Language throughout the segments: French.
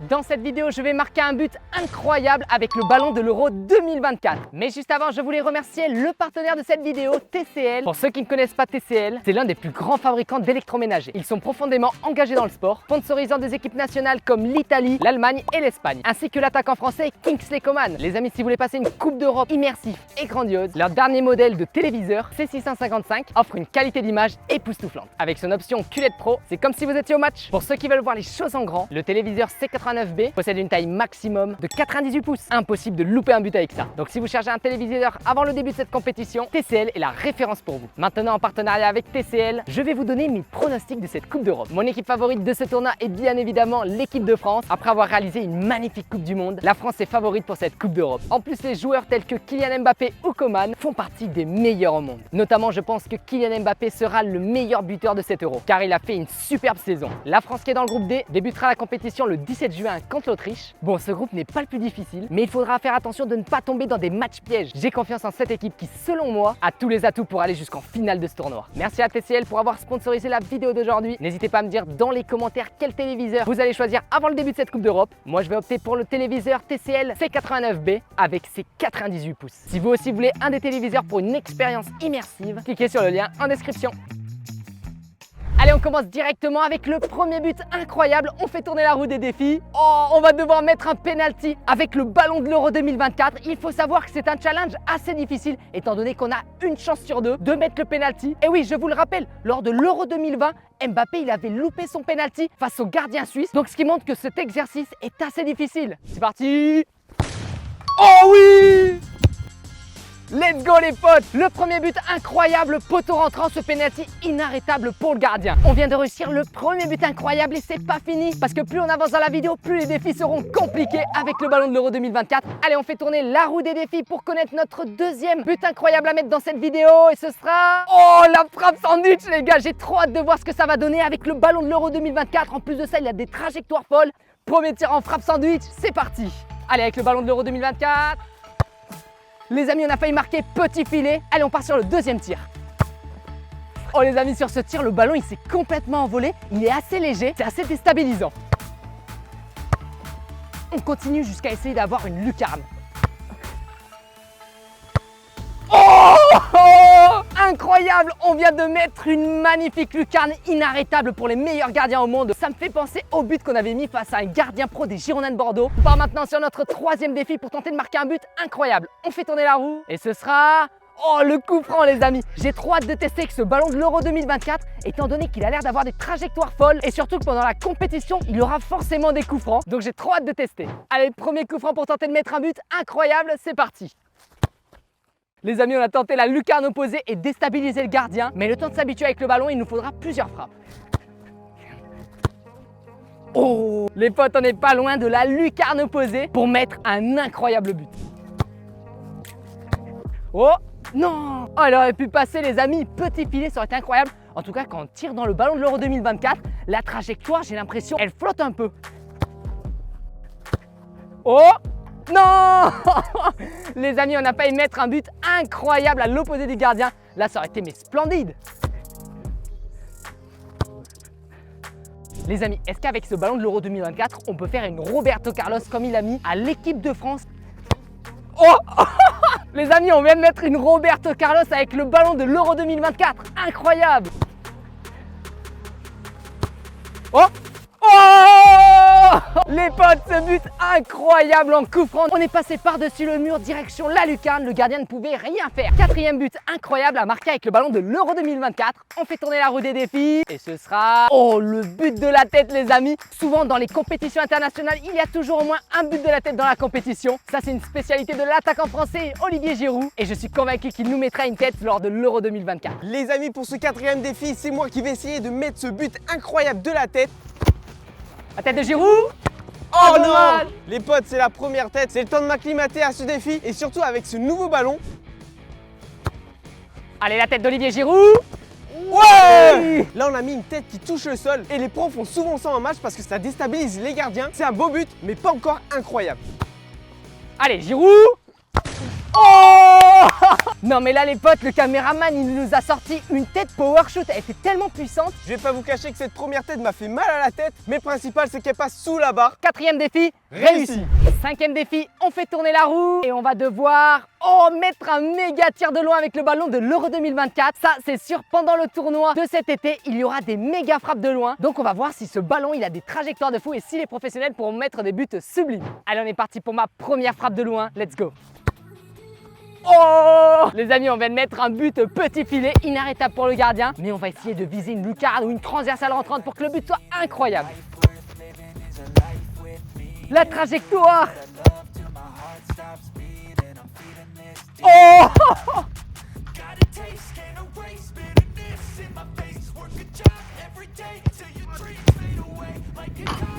Dans cette vidéo, je vais marquer un but incroyable avec le ballon de l'Euro 2024. Mais juste avant, je voulais remercier le partenaire de cette vidéo, TCL. Pour ceux qui ne connaissent pas TCL, c'est l'un des plus grands fabricants d'électroménager. Ils sont profondément engagés dans le sport, sponsorisant des équipes nationales comme l'Italie, l'Allemagne et l'Espagne, ainsi que l'attaquant français Kingsley Coman. Les amis, si vous voulez passer une Coupe d'Europe immersive et grandiose, leur dernier modèle de téléviseur C655 offre une qualité d'image époustouflante. Avec son option QLED Pro, c'est comme si vous étiez au match. Pour ceux qui veulent voir les choses en grand, le téléviseur C89B possède une taille maximum de 98 pouces. Impossible de louper un but avec ça. Donc si vous cherchez un téléviseur avant le début de cette compétition, TCL est la référence pour vous. Maintenant, en partenariat avec TCL, je vais vous donner mes pronostics de cette Coupe d'Europe. Mon équipe favorite de ce tournoi est bien évidemment l'équipe de France. Après avoir réalisé une magnifique Coupe du Monde, la France est favorite pour cette Coupe d'Europe. En plus, les joueurs tels que Kylian Mbappé ou Coman font partie des meilleurs au monde. Notamment, je pense que Kylian Mbappé sera le meilleur buteur de cet Euro, car il a fait une superbe saison. La France, qui est dans le groupe D, débutera la compétition le 17 juin contre l'Autriche. Bon, ce groupe n'est pas le plus difficile, mais il faudra faire attention de ne pas tomber dans des matchs pièges. J'ai confiance en cette équipe qui, selon moi, a tous les atouts pour aller jusqu'en finale de ce tournoi. Merci à TCL pour avoir sponsorisé la vidéo d'aujourd'hui. N'hésitez pas à me dire dans les commentaires quel téléviseur vous allez choisir avant le début de cette Coupe d'Europe. Moi, je vais opter pour le téléviseur TCL C89B avec ses 98 pouces. Si vous aussi voulez un des téléviseurs pour une expérience immersive, cliquez sur le lien en description. Allez, on commence directement avec le premier but incroyable. On fait tourner la roue des défis. Oh, on va devoir mettre un penalty avec le ballon de l'Euro 2024. Il faut savoir que c'est un challenge assez difficile étant donné qu'on a une chance sur deux de mettre le penalty. Et oui, je vous le rappelle, lors de l'Euro 2020, Mbappé, il avait loupé son penalty face au gardien suisse. Donc, ce qui montre que cet exercice est assez difficile. C'est parti. Oh oui! Let's go les potes! Le premier but incroyable, poteau rentrant, ce penalty inarrêtable pour le gardien. On vient de réussir le premier but incroyable et c'est pas fini parce que plus on avance dans la vidéo, plus les défis seront compliqués avec le ballon de l'Euro 2024. Allez, on fait tourner la roue des défis pour connaître notre deuxième but incroyable à mettre dans cette vidéo et ce sera... Oh, la frappe sandwich les gars! J'ai trop hâte de voir ce que ça va donner avec le ballon de l'Euro 2024. En plus de ça, il y a des trajectoires folles. Premier tir en frappe sandwich, c'est parti! Allez, avec le ballon de l'Euro 2024. Les amis, on a failli marquer petit filet. Allez, on part sur le deuxième tir. Oh les amis, sur ce tir, le ballon il s'est complètement envolé. Il est assez léger, c'est assez déstabilisant. On continue jusqu'à essayer d'avoir une lucarne. Oh, incroyable! On vient de mettre une magnifique lucarne inarrêtable pour les meilleurs gardiens au monde. Ça me fait penser au but qu'on avait mis face à un gardien pro des Girondins de Bordeaux. On part maintenant sur notre troisième défi pour tenter de marquer un but incroyable. On fait tourner la roue et ce sera... Oh, le coup franc les amis! J'ai trop hâte de tester avec ce ballon de l'Euro 2024 étant donné qu'il a l'air d'avoir des trajectoires folles et surtout que pendant la compétition, il aura forcément des coups francs. Donc j'ai trop hâte de tester. Allez, premier coup franc pour tenter de mettre un but incroyable, c'est parti! Les amis, on a tenté la lucarne opposée et déstabiliser le gardien. Mais le temps de s'habituer avec le ballon, il nous faudra plusieurs frappes. Oh! Les potes, on n'est pas loin de la lucarne opposée pour mettre un incroyable but. Oh! Non! Oh, elle aurait pu passer les amis, petit filet, ça aurait été incroyable. En tout cas, quand on tire dans le ballon de l'Euro 2024, la trajectoire, j'ai l'impression, elle flotte un peu. Oh! Non! Les amis, on n'a pas mettre un but incroyable à l'opposé du gardien. Là, ça aurait été mais splendide. Les amis, est-ce qu'avec ce ballon de l'Euro 2024, on peut faire une Roberto Carlos comme il a mis à l'équipe de France? Oh! Les amis, on vient de mettre une Roberto Carlos avec le ballon de l'Euro 2024. Incroyable! Oh! Oh! Les potes, ce but incroyable en coup franc. On est passé par-dessus le mur, direction la lucarne. Le gardien ne pouvait rien faire. Quatrième but incroyable à marquer avec le ballon de l'Euro 2024. On fait tourner la roue des défis. Et ce sera... Oh, le but de la tête, les amis. Souvent, dans les compétitions internationales, il y a toujours au moins un but de la tête dans la compétition. Ça, c'est une spécialité de l'attaquant français Olivier Giroud. Et je suis convaincu qu'il nous mettra une tête lors de l'Euro 2024. Les amis, pour ce quatrième défi, c'est moi qui vais essayer de mettre ce but incroyable de la tête. La tête de Giroud. Oh non! Les potes, c'est la première tête. C'est le temps de m'acclimater à ce défi et surtout avec ce nouveau ballon. Allez, la tête d'Olivier Giroud. Ouais! Là, on a mis une tête qui touche le sol et les pros font souvent ça en match parce que ça déstabilise les gardiens. C'est un beau but, mais pas encore incroyable. Allez, Giroud. Oh! Non mais là les potes, le caméraman il nous a sorti une tête power shoot, elle était tellement puissante. Je vais pas vous cacher que cette première tête m'a fait mal à la tête, mais le principal c'est qu'elle passe sous la barre. Quatrième défi, Réussi. Cinquième défi, on fait tourner la roue et on va devoir mettre un méga tir de loin avec le ballon de l'Euro 2024. Ça c'est sûr, pendant le tournoi de cet été, il y aura des méga frappes de loin. Donc on va voir si ce ballon il a des trajectoires de fou et si les professionnels pourront mettre des buts sublimes. Allez, on est parti pour ma première frappe de loin, let's go. Oh les amis, on vient de mettre un but petit filet, inarrêtable pour le gardien. Mais on va essayer de viser une lucarne ou une transversale rentrante pour que le but soit incroyable. La trajectoire. Oh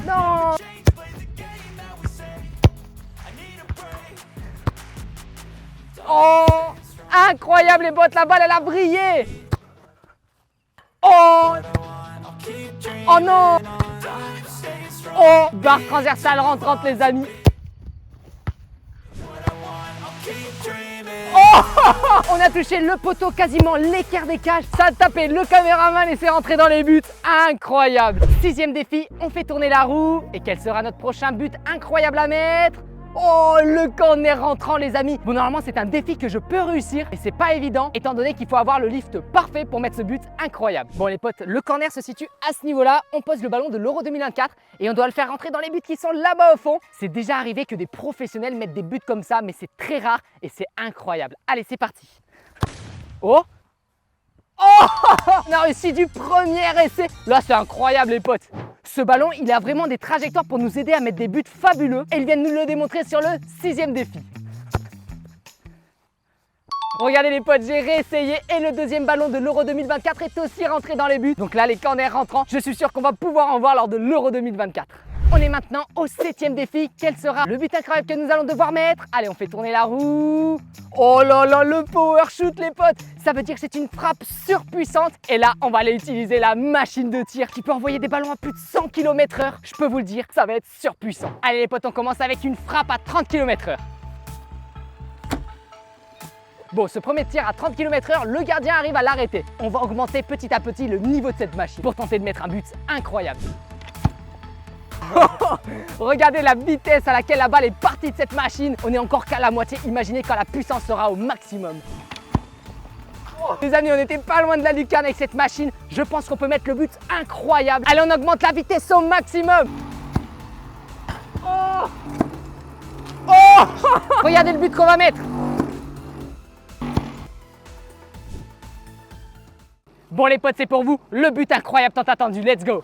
non. Oh incroyable les bottes, la balle elle a brillé. Oh oh non. Oh barre transversale rentrante les amis. Oh on a touché le poteau, quasiment l'équerre des cages. Ça a tapé le caméraman et c'est rentré dans les buts. Incroyable. Sixième défi, on fait tourner la roue. Et quel sera notre prochain but incroyable à mettre? Oh, le corner rentrant les amis. Bon, normalement c'est un défi que je peux réussir et c'est pas évident étant donné qu'il faut avoir le lift parfait pour mettre ce but incroyable. Bon les potes, le corner se situe à ce niveau-là. On pose le ballon de l'Euro 2024 et on doit le faire rentrer dans les buts qui sont là-bas au fond. C'est déjà arrivé que des professionnels mettent des buts comme ça, mais c'est très rare et c'est incroyable. Allez, c'est parti. Oh oh on a réussi du premier essai. Là c'est incroyable les potes. Ce ballon il a vraiment des trajectoires pour nous aider à mettre des buts fabuleux. Et ils viennent nous le démontrer sur le sixième défi. Regardez les potes, j'ai réessayé et le deuxième ballon de l'Euro 2024 est aussi rentré dans les buts. Donc là les corners rentrants, je suis sûr qu'on va pouvoir en voir lors de l'Euro 2024. On est maintenant au septième défi. Quel sera le but incroyable que nous allons devoir mettre? Allez, on fait tourner la roue. Oh là là, le power shoot les potes. Ça veut dire que c'est une frappe surpuissante. Et là, on va aller utiliser la machine de tir qui peut envoyer des ballons à plus de 100 km/h. Je peux vous le dire, ça va être surpuissant. Allez les potes, on commence avec une frappe à 30 km/h. Bon, ce premier tir à 30 km/h, le gardien arrive à l'arrêter. On va augmenter petit à petit le niveau de cette machine pour tenter de mettre un but incroyable. Regardez la vitesse à laquelle la balle est partie de cette machine. On est encore qu'à la moitié, imaginez quand la puissance sera au maximum. Les amis, on n'était pas loin de la lucarne avec cette machine. Je pense qu'on peut mettre le but incroyable. Allez, on augmente la vitesse au maximum. Oh oh regardez le but qu'on va mettre. Bon les potes, c'est pour vous, le but incroyable tant attendu, let's go.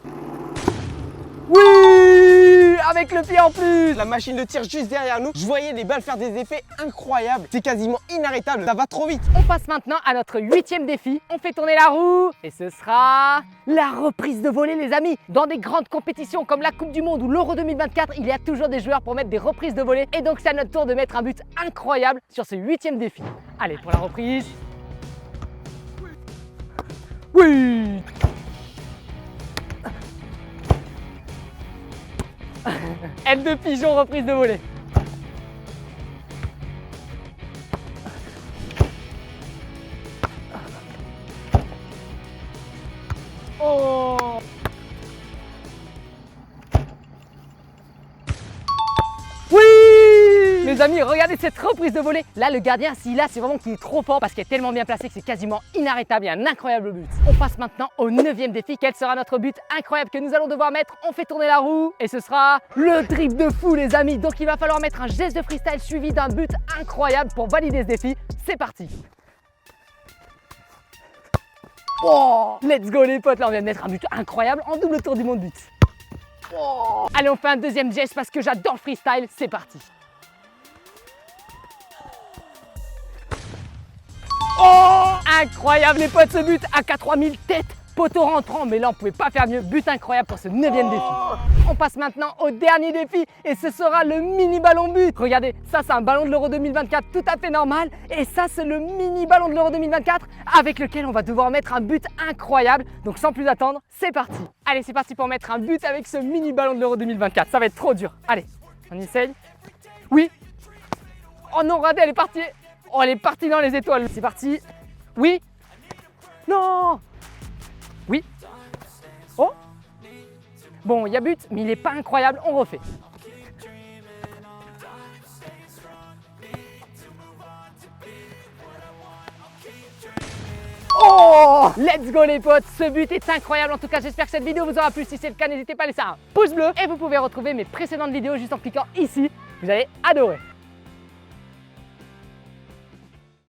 Oui, avec le pied en plus. La machine de tir juste derrière nous, je voyais les balles faire des effets incroyables. C'est quasiment inarrêtable, ça va trop vite. On passe maintenant à notre huitième défi. On fait tourner la roue et ce sera la reprise de volée les amis. Dans des grandes compétitions comme la Coupe du Monde ou l'Euro 2024, il y a toujours des joueurs pour mettre des reprises de volée. Et donc c'est à notre tour de mettre un but incroyable sur ce huitième défi. Allez, pour la reprise. Oui. Aile de pigeon, reprise de volée. Oh. Oui. Les amis, regardez cette reprise de volée. Là, le gardien, s'il a, c'est vraiment qu'il est trop fort parce qu'il est tellement bien placé que c'est quasiment inarrêtable. Il y a un incroyable but. On passe maintenant au neuvième défi. Quel sera notre but incroyable que nous allons devoir mettre? On fait tourner la roue et ce sera le dribble de fou, les amis. Donc, il va falloir mettre un geste de freestyle suivi d'un but incroyable pour valider ce défi. C'est parti. Oh, let's go les potes. Là, on vient de mettre un but incroyable en double tour du monde but. Oh. Allez, on fait un deuxième geste parce que j'adore le freestyle. C'est parti. Oh, incroyable les potes, ce but à 3000 têtes, poteau rentrant, mais là on pouvait pas faire mieux, but incroyable pour ce 9e défi. On passe maintenant au dernier défi et ce sera le mini ballon but. Regardez, ça c'est un ballon de l'Euro 2024 tout à fait normal et ça c'est le mini ballon de l'Euro 2024 avec lequel on va devoir mettre un but incroyable. Donc sans plus attendre, c'est parti. Allez, c'est parti pour mettre un but avec ce mini ballon de l'Euro 2024, ça va être trop dur. Allez, on essaye. Oui. Oh non, raté, elle est partie. Oh, elle est partie dans les étoiles. C'est parti. Oui. Non. Oui. Oh. Bon, il y a but, mais il n'est pas incroyable. On refait. Oh, let's go les potes, ce but est incroyable. En tout cas, j'espère que cette vidéo vous aura plu. Si c'est le cas, n'hésitez pas à laisser un pouce bleu. Et vous pouvez retrouver mes précédentes vidéos juste en cliquant ici. Vous allez adorer.